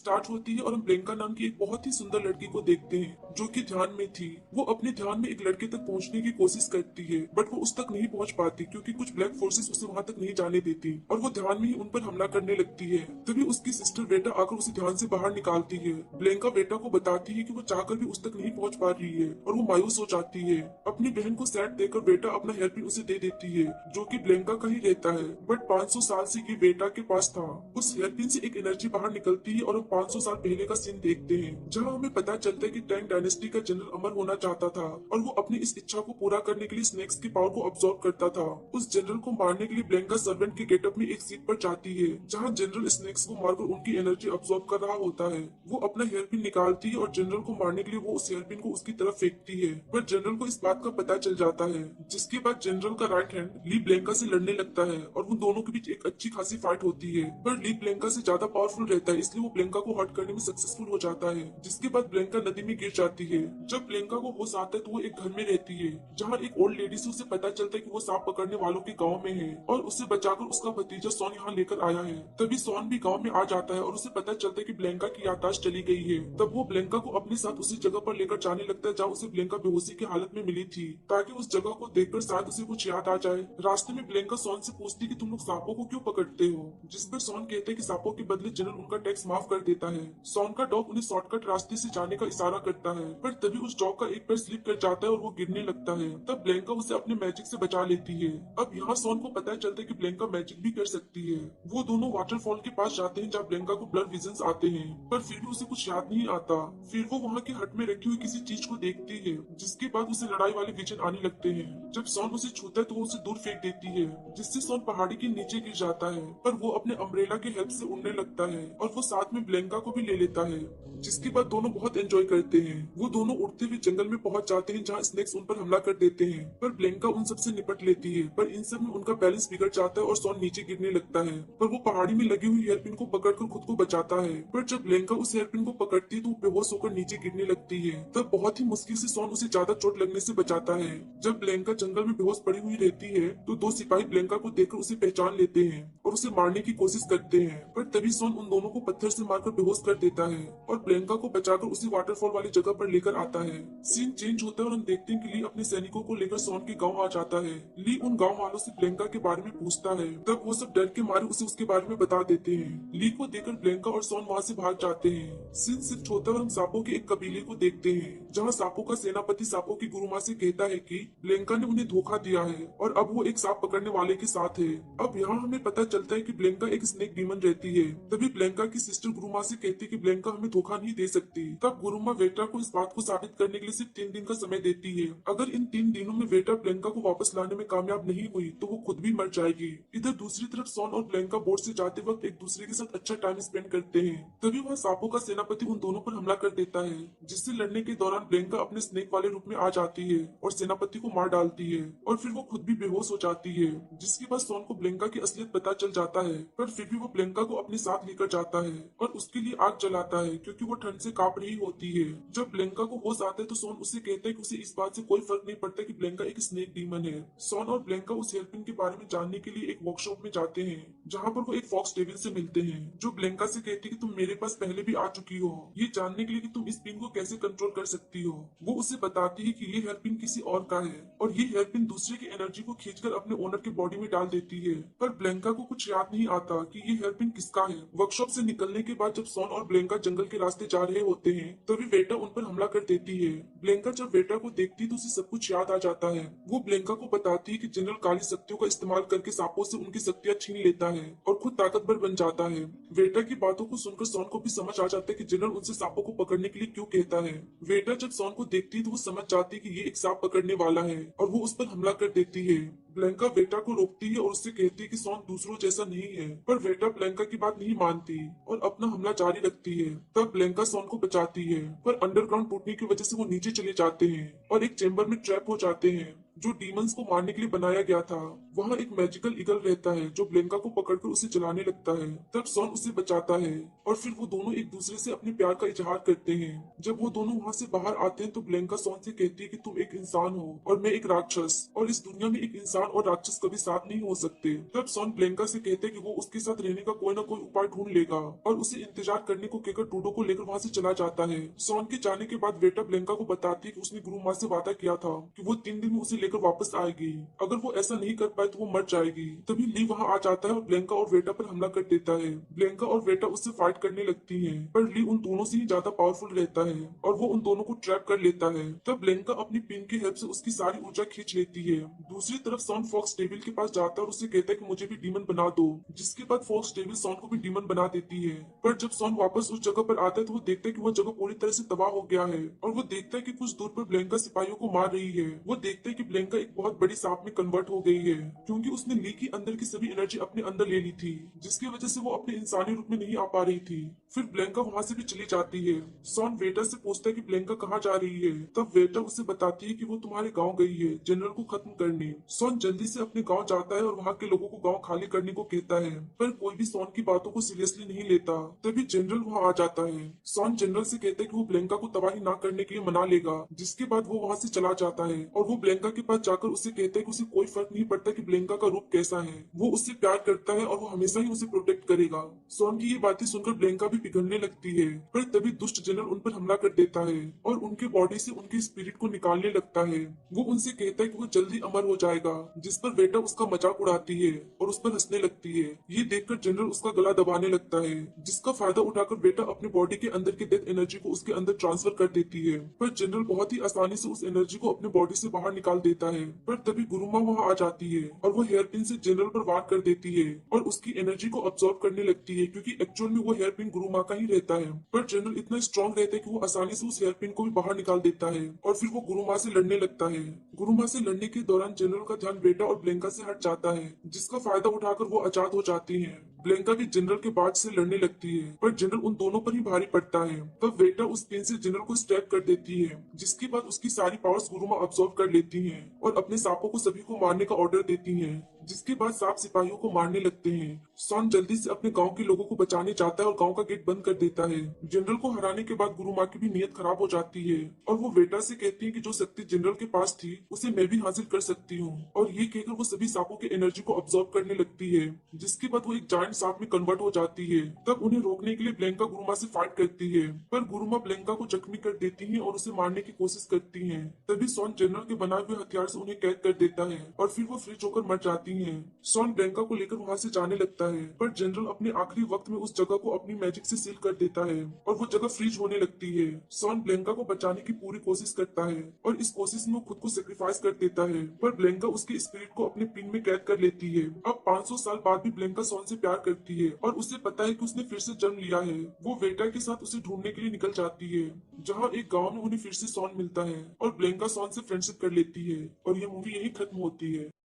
Start होती है और हम ब्लैंका नाम की एक बहुत ही सुंदर लड़की को देखते हैं जो कि ध्यान में थी। वो अपने ध्यान में एक लड़के तक पहुंचने की कोशिश करती है बट वो उस तक नहीं पहुंच पाती क्योंकि कुछ ब्लैक फोर्सेस उसे वहां तक नहीं जाने देती और वो ध्यान में ही उन पर हमला करने लगती है। तभी उसकी सिस्टर वेटा आकर उसे ध्यान से बाहर निकालती है। ब्लैंका वेटा को बताती है कि वो चाहकर भी उस तक नहीं पहुंच पा रही है और वो मायूस हो जाती है। अपनी बहन को सैड देकर वेटा अपना हेयरपिन उसे दे देती है जो कि ब्लैंका का ही रहता है बट 500 साल से ये वेटा के पास था। उस हेयरपिन से एक एनर्जी बाहर निकलती है और हम 500 साल पहले का सीन देखते हैं जहां हमें पता चलता है कि टैंग डायनेस्टी का जनरल अमर होना चाहता था और वो अपनी इस इच्छा को पूरा करने के लिए स्नेक्स की पावर को अब्सॉर्ब करता था। उस जनरल को मारने के लिए ब्लैंका सर्वेंट के गेटअप में एक सीट पर जाती है जहां जनरल स्नेक्स को मारकर उनकी एनर्जी अब्सॉर्ब कर रहा होता है। वो अपना हेयरपिन निकालती है और जनरल को मारने के लिए वो उस हेयरपिन को उसकी तरफ फेंकती है पर जनरल को इस बात का पता चल जाता है जिसके बाद जनरल का राइट हैंड ली ब्लैंका से लड़ने लगता है और उन दोनों के बीच एक अच्छी खासी फाइट होती है पर ली ब्लैंका से ज्यादा पावरफुल रहता है इसलिए वो ब्लैंका को हर्ट करने में सक्सेसफुल हो जाता है। जिसके बाद ब्लैंका नदी में गिर जाती है। जब ब्लैंका को होश आता है तो वो एक घर में रहती है जहाँ एक ओल्ड लेडी से उसे पता चलता है कि वो सांप पकड़ने वालों के गाँव में है और उसे बचाकर उसका भतीजा सोन यहाँ लेकर आया है। तभी सोन भी गाँव में आ जाता है और उसे पता चलता है कि ब्लैंका की याददाश्त चली गई है। तब वो ब्लैंका को अपने साथ उसी जगह पर लेकर जाने लगता है जहाँ उसे ब्लैंका बेहोशी की हालत में मिली थी ताकि उस जगह को देखकर शायद उसे कुछ याद आ जाए। रास्ते में ब्लैंका सोन से पूछती कि तुम लोग सांपों को क्यों पकड़ते हो, जिस पर सोन कहते हैं कि सांपों के बदले जनरल उनका टैक्स माफ कर देता है। सोन का डॉग उन्हें शॉर्टकट रास्ते से जाने का इशारा करता है पर तभी उस डॉग का एक पैर स्लिप कर जाता है और वो गिरने लगता है। तब ब्लैंका उसे अपने मैजिक से बचा लेती है। अब यहाँ सोन को पता चलता है कि ब्लैंका मैजिक भी कर सकती है। वो दोनों वाटरफॉल के पास जाते हैं जहाँ ब्लैंका को ब्लड विजन्स आते हैं पर फिर भी उसे कुछ याद नहीं आता। फिर वो वहाँ के हट में रखी हुई किसी चीज को देखती है जिसके बाद उसे लड़ाई वाले विजन आने लगते हैं। जब सोन उसे छूता है तो वो उसे दूर फेंक देती है जिससे सोन पहाड़ी के नीचे गिर जाता है पर वो अपने अम्ब्रेला के हेल्प से उड़ने लगता है और वो साथ में ब्लैंका को भी ले लेता है। जिसके बाद दोनों बहुत एंजॉय करते हैं। वो दोनों उड़ते हुए जंगल में पहुंच जाते हैं जहाँ स्नेक्स उन पर हमला कर देते हैं पर ब्लैंका उन सबसे निपट लेती है पर इन सब में उनका बैलेंस बिगड़ जाता है और सोन नीचे गिरने लगता है पर वो पहाड़ी में लगी हुई हेयरपिन को पकड़कर खुद को बचाता है। पर जब ब्लैंका उस हेयरपिन को पकड़ती है तो वो बेहोश होकर नीचे गिरने लगती है। तब बहुत ही मुश्किल से सोन उसे ज्यादा चोट लगने से बचाता है। जब ब्लैंका जंगल में बेहोश पड़ी हुई रहती है तो दो सिपाही ब्लैंका को देखकर उसे पहचान लेते हैं और उसे मारने की कोशिश करते हैं पर तभी सोन उन दोनों को पत्थर से मारकर बेहोश कर देता है और ब्लैंका को बचाकर उसी वाटरफॉल वाली जगह पर लेकर आता है। सीन चेंज होता है और हम देखते हैं कि ली अपने सैनिकों को लेकर सोन के गांव आ जाता है। ली उन गांव वालों से ब्लैंका के बारे में पूछता है तब वो सब डर के मारे उसे उसके बारे में बता देते हैं। ली को देखकर ब्लैंका और सोन वहाँ से भाग जाते हैं। सीन शिफ्ट होता है और हम सांपों के एक कबीले को देखते हैं जहाँ सांपों का सेनापति सांपों की गुरु माँ से कहता है कि ब्लैंका ने उन्हें धोखा दिया है और अब वो एक सांप पकड़ने वाले के साथ है। अब यहाँ हमें पता चलता है कि ब्लैंका एक स्नेक डीमन रहती है। तभी ब्लैंका की सिस्टर गुरुमा से कहती है कि ब्लैंका हमें धोखा नहीं दे सकती। तब गुरुमा वेटा को इस बात को साबित करने के लिए सिर्फ 3 दिन का समय देती है। अगर इन 3 दिनों में वेटा ब्लैंका को वापस लाने में कामयाब नहीं हुई तो वो खुद भी मर जाएगी। इधर दूसरी तरफ सोन और ब्लैंका बोट से जाते वक्त एक दूसरे के साथ अच्छा टाइम स्पेंड करते हैं। तभी वहाँ सांपों का सेनापति उन दोनों पर हमला कर देता है जिससे लड़ने के दौरान ब्लैंका अपने स्नेक वाले रूप में आ जाती है और सेनापति को मार डालती है और फिर वो खुद भी बेहोश हो जाती है। जिसके बाद सोन को ब्लैंका की असलियत पता चल जाता है पर फिर भी वो ब्लैंका को अपने साथ लेकर जाता है और उसके लिए आग जलाता है क्योंकि वो ठंड से कांप रही होती है। जब ब्लैंका को होश आता है तो सोन उससे कहता है कि उसे इस बात से कोई फर्क नहीं पड़ता कि ब्लैंका एक स्नेक डीमन है। सोन और ब्लैंका उस हेयरपिन के बारे में जानने के लिए एक वर्कशॉप में जाते हैं जहाँ पर वो एक फॉक्स डेविल से मिलते हैं जो ब्लैंका से कहती है कि तुम मेरे पास पहले भी आ चुकी हो ये जानने के लिए कि तुम इस पिन को कैसे कंट्रोल कर सकती हो। वो उसे बताती है कि ये हेयरपिन किसी और का है और ये हेयरपिन दूसरे की एनर्जी को खींचकर अपने ओनर के बॉडी में डाल देती है। पर ब्लैंका को कुछ याद नहीं आता कि ये हेयरपिन किसका है। वर्कशॉप से निकलने के बाद जब सोन और ब्लैंका जंगल के रास्ते जा रहे होते हैं तभी वेटा उन पर हमला कर देती है। ब्लैंका जब वेटा को देखती है तो उसे सब कुछ याद आ जाता है। वो ब्लैंका को बताती है कि जनरल काली शक्तियों का इस्तेमाल करके सांपों से उनकी शक्तियां छीन लेता है और खुद ताकतवर बन जाता है। वेटा की बातों को सुनकर सोन को भी समझ आ जाता है कि जनरल उनसे सांपों को पकड़ने के लिए क्यों कहता है। वेटा जब सोन को देखती है तो वो समझ जाती है कि ये एक सांप पकड़ने वाला है और वो उस पर हमला कर देती है। ब्लैंका वेटा को रोकती है और उससे कहती है कि सोन दूसरों जैसा नहीं है पर वेटा ब्लैंका की बात नहीं मानती और अपना हमला जारी रखती है। तब ब्लैंका सोन को बचाती है पर अंडरग्राउंड टूटने की वजह से वो नीचे चले जाते हैं और एक चेंबर में ट्रैप हो जाते हैं। जो डीमंस को मारने के लिए बनाया गया था। वहाँ एक मैजिकल ईगल रहता है जो ब्लेंका को पकड़कर उसे जलाने लगता है। तब सॉन उसे बचाता है और फिर वो दोनों एक दूसरे से अपने प्यार का इजहार करते हैं। जब वो दोनों वहाँ से बाहर आते हैं तो ब्लेंका सॉन से कहती है कि तुम एक इंसान हो और मैं एक राक्षस, और इस दुनिया में एक इंसान और राक्षस कभी साथ नहीं हो सकते। तब सॉन ब्लेंका से कहते हैं कि वो उसके साथ रहने का कोई ना कोई उपाय ढूंढ लेगा और उसे इंतजार करने को कहकर डूडो को लेकर वहाँ से चला जाता है। सॉन के जाने के बाद वेटा ब्लेंका को बताती है कि उसने गुरु माँ से वादा किया था कि वो 3 दिन में उसे लेकर वापस आएगी। अगर वो ऐसा नहीं कर पाए तो वो मर जाएगी। तभी ली वहाँ आ जाता है और ब्लेंका और वेटा पर हमला कर देता है। ब्लेंका और वेटा उससे फाइट करने लगती है, पर ली उन दोनों से ही ज्यादा पावरफुल रहता है और वो उन दोनों को ट्रैप कर लेता है। तब ब्लेंका अपनी पिन की हेल्प से उसकी सारी ऊर्जा खींच लेती है। दूसरी तरफ सॉन फॉक्स डेविल के पास जाता है और उसे कहता है कि मुझे भी डीमन बना दो, जिसके बाद फॉक्स डेविल सॉन को भी डीमन बना देती है। पर जब सॉन वापस उस जगह पर आता है तो वो देखता है कि वो जगह पूरी तरह से तबाह हो गया है और वो देखता है कि कुछ दूर पर ब्लेंका सिपाहियों को मार रही है। वो देखता है कि ब्लेंका एक बहुत बड़ी सांप में कन्वर्ट हो गई है, क्योंकि उसने ली की अंदर की सभी एनर्जी अपने अंदर ले ली थी, जिसकी वजह से वो अपने इंसानी रूप में नहीं आ पा रही थी। फिर ब्लेंका वहां से भी चली जाती है। सॉन वेटर से पूछता है कि ब्लेंका कहाँ जा रही है। तब वेटर उसे बताती है कि वो तुम्हारे गांव गई है जनरल को खत्म करने। सॉन जल्दी से अपने गांव जाता है और वहाँ के लोगों को गांव खाली करने को कहता है, पर कोई भी सॉन की बातों को सीरियसली नहीं लेता। तभी जनरल वहाँ आ जाता है। सॉन जनरल से कहता है कि वो ब्लेंका को तबाही ना करने के लिए मना लेगा, जिसके बाद वो वहाँ से चला जाता है और वो ब्लेंका के पास जाकर उससे कहता है कि उसे कोई फर्क नहीं पड़ता कि ब्लेंका का रूप कैसा है, वो उससे प्यार करता है और वो हमेशा ही उसे प्रोटेक्ट करेगा। सॉन की ये बातें सुनकर ब्लेंका भी पिघलने लगती है, पर तभी दुष्ट जनरल उन पर हमला कर देता है और उनके बॉडी से उनकी स्पिरिट को निकालने लगता है। वो उनसे कहता है कि वो जल्दी अमर हो जाएगा, जिस पर वेटा उसका मजाक उड़ाती है और उस पर हंसने लगती है। ये देखकर जनरल उसका गला दबाने लगता है, जिसका फायदा उठाकर वेटा अपनी बॉडी के अंदर की डेथ एनर्जी को उसके अंदर ट्रांसफर कर देती है। पर जनरल बहुत ही आसानी से उस एनर्जी को अपनी बॉडी से बाहर निकाल देता है। पर तभी गुरुमा वहाँ आ जाती है और वो हेयर पिन से जनरल पर वार कर देती है और उसकी एनर्जी को अब्सॉर्ब करने लगती है, क्योंकि एक्चुअल में वो हेयर पिन गुरुमा का ही रहता है। पर जनरल इतना स्ट्रॉन्ग रहता है कि वो आसानी से उस हेयर पिन को भी बाहर निकाल देता है और फिर वो गुरुमा से लड़ने लगता है। गुरुमा से लड़ने के दौरान जनरल का ध्यान वेटा और ब्लेंका से हट जाता है, जिसका फायदा उठाकर वो आजाद हो जाती है। ब्लेंका भी जनरल के बाज से लड़ने लगती है, पर जनरल उन दोनों पर ही भारी पड़ता है। तब वेटा उस पेन से जनरल को स्टैब कर देती है, जिसके बाद उसकी सारी पावर्स गुरुमा अब्सॉर्ब कर लेती हैं और अपने सांपों को सभी को मारने का ऑर्डर देती हैं, जिसके बाद सांप सिपाहियों को मारने लगते हैं। सॉन जल्दी से अपने गांव के लोगों को बचाने जाता है और गांव का गेट बंद कर देता है। जनरल को हराने के बाद गुरुमा की भी नीयत खराब हो जाती है और वो वेटा से कहती है कि जो शक्ति जनरल के पास थी उसे मैं भी हासिल कर सकती हूँ, और ये कहकर वो सभी सांपों की एनर्जी को अब्सॉर्ब करने लगती है, जिसके बाद वो एक जायंट सांप में कन्वर्ट हो जाती है। तब उन्हें रोकने के लिए ब्लेंका गुरुमा से फाइट करती है, पर गुरुमा ब्लेंका को जख्मी कर देती है और उसे मारने की कोशिश करती है। तभी सॉन जनरल के बनाए हुए हथियार से उन्हें कैद कर देता है और फिर वो फ्रीज होकर मर जाती है। सॉन ब्लेंका को लेकर वहाँ से जाने लगता है, पर जनरल अपने आखिरी वक्त में उस जगह को अपनी मैजिक से सील कर देता है और वो जगह फ्रीज होने लगती है। सॉन ब्लेंका को बचाने की पूरी कोशिश करता है और इस कोशिश में वो खुद को सेक्रीफाइस कर देता है, पर ब्लेंका उसके स्पिरिट को अपने पिन में कैद कर लेती है। अब 500 साल बाद भी ब्लेंका सॉन से प्यार करती है और उसे पता है कि उसने फिर से जन्म लिया है। वो वेटा के साथ उसे ढूंढने के लिए निकल जाती है, जहाँ एक गाँव में उन्हें फिर से सॉन मिलता है और ब्लेंका सॉन से फ्रेंडशिप कर लेती है और ये मूवी यही खत्म होती है।